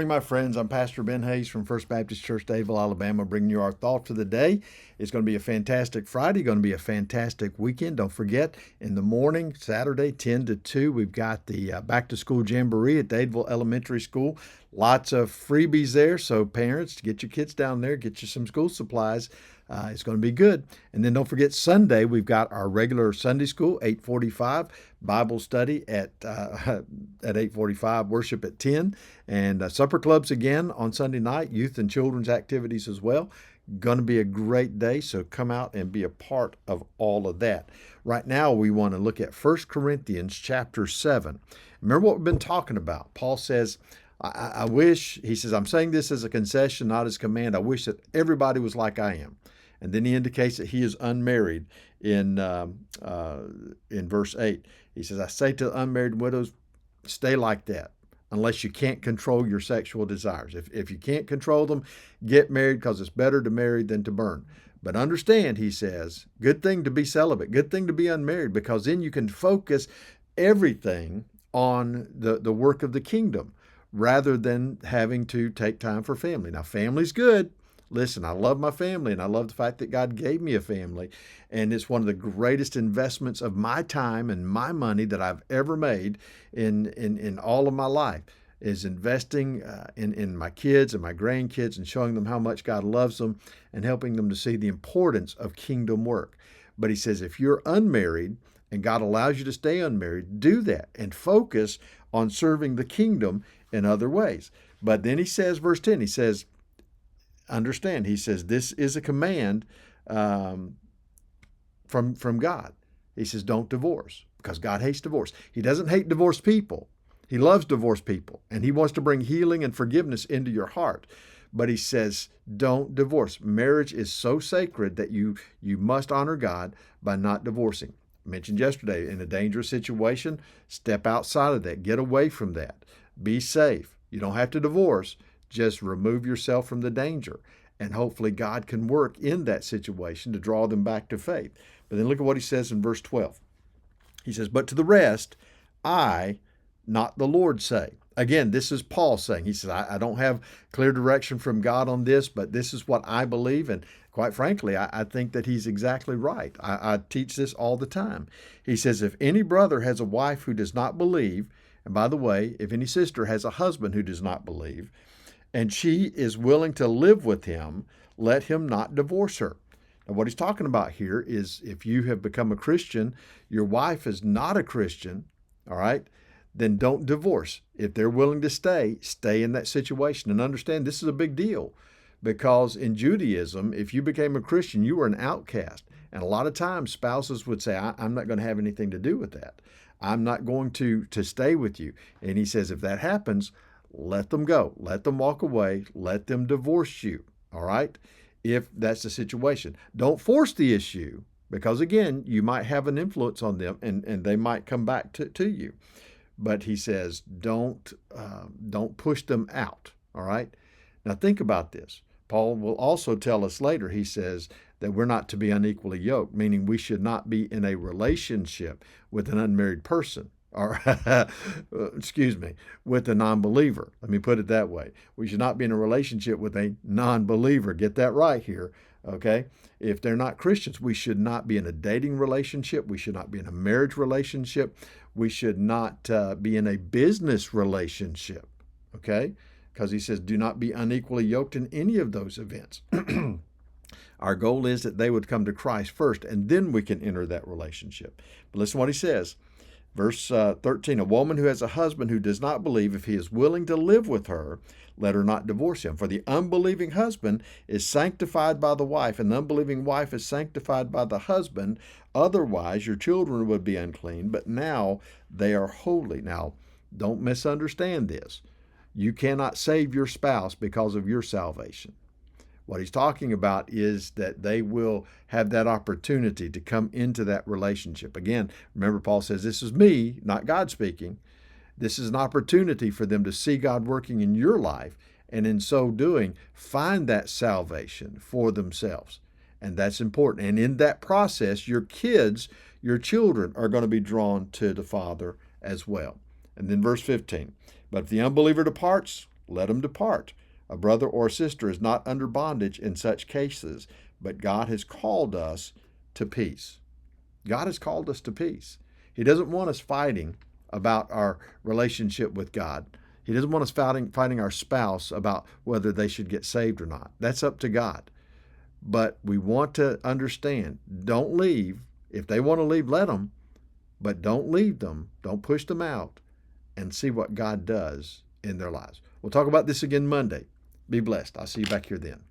My friends, I'm Pastor Ben Hayes from First Baptist Church, Dadeville, Alabama, bringing you our thought for the day. It's going to be a fantastic Friday, going to be a fantastic weekend. Don't forget, in the morning, Saturday, 10 to 2, we've got the Back to School Jamboree at Dadeville Elementary School. Lots of freebies there, so parents, get your kids down there, get you some school supplies. It's going to be good. And then don't forget, Sunday, we've got our regular Sunday school, 8:45, Bible study at 8:45, worship at 10, and supper clubs again on Sunday night, youth and children's activities as well. Going to be a great day, so come out and be a part of all of that. Right now, we want to look at 1 Corinthians chapter 7. Remember what we've been talking about. Paul says, I wish, he says, I'm saying this as a concession, not as a command. I wish that everybody was like I am. And then he indicates that he is unmarried in verse 8. He says, I say to unmarried widows, stay like that unless you can't control your sexual desires. If you can't control them, get married, because it's better to marry than to burn. But understand, he says, good thing to be celibate, good thing to be unmarried, because then you can focus everything on the work of the kingdom rather than having to take time for family. Now, family's good. Listen, I love my family, and I love the fact that God gave me a family, and it's one of the greatest investments of my time and my money that I've ever made in all of my life, is investing in my kids and my grandkids and showing them how much God loves them and helping them to see the importance of kingdom work. But he says, if you're unmarried and God allows you to stay unmarried, do that and focus on serving the kingdom in other ways. But then he says, verse 10, he says, understand, he says, this is a command from God. He says, don't divorce, because God hates divorce. He doesn't hate divorced people. He loves divorced people, and he wants to bring healing and forgiveness into your heart. But he says, don't divorce. Marriage is so sacred that you must honor God by not divorcing. I mentioned yesterday, in a dangerous situation, step outside of that. Get away from that. Be safe. You don't have to divorce. Just remove yourself from the danger, and hopefully God can work in that situation to draw them back to faith. But then look at what he says in verse 12. He says, but to the rest, I, not the Lord, say. Again, this is Paul saying. He says, I don't have clear direction from God on this, but this is what I believe. And quite frankly, I think that he's exactly right. I teach this all the time. He says, if any brother has a wife who does not believe, and by the way, if any sister has a husband who does not believe, and she is willing to live with him, let him not divorce her. Now, what he's talking about here is, if you have become a Christian, your wife is not a Christian, all right, then don't divorce. If they're willing to stay in that situation. And understand, this is a big deal, because in Judaism, if you became a Christian, you were an outcast. And a lot of times spouses would say, I'm not going to have anything to do with that. I'm not going to stay with you. And he says, if that happens, let them go. Let them walk away. Let them divorce you, all right, if that's the situation. Don't force the issue, because, again, you might have an influence on them, and they might come back to you. But he says, don't push them out, all right? Now, think about this. Paul will also tell us later, he says, that we're not to be unequally yoked, meaning we should not be in a relationship with an unmarried person. Or, excuse me, with a non-believer. Let me put it that way. We should not be in a relationship with a non-believer. Get that right here, okay? If they're not Christians, we should not be in a dating relationship. We should not be in a marriage relationship. We should not be in a business relationship, okay? Because he says, do not be unequally yoked in any of those events. Our goal is that they would come to Christ first, and then we can enter that relationship. But listen to what he says. Verse 13, a woman who has a husband who does not believe, if he is willing to live with her, let her not divorce him. For the unbelieving husband is sanctified by the wife, and the unbelieving wife is sanctified by the husband. Otherwise, your children would be unclean, but now they are holy. Now, don't misunderstand this. You cannot save your spouse because of your salvation. What he's talking about is that they will have that opportunity to come into that relationship. Again, remember, Paul says, this is me, not God speaking. This is an opportunity for them to see God working in your life, and in so doing, find that salvation for themselves. And that's important. And in that process, your kids, your children are going to be drawn to the Father as well. And then verse 15, but if the unbeliever departs, let them depart. A brother or sister is not under bondage in such cases, but God has called us to peace. God has called us to peace. He doesn't want us fighting about our relationship with God. He doesn't want us fighting our spouse about whether they should get saved or not. That's up to God. But we want to understand, don't leave. If they want to leave, let them. But don't leave them. Don't push them out, and see what God does in their lives. We'll talk about this again Monday. Be blessed. I'll see you back here then.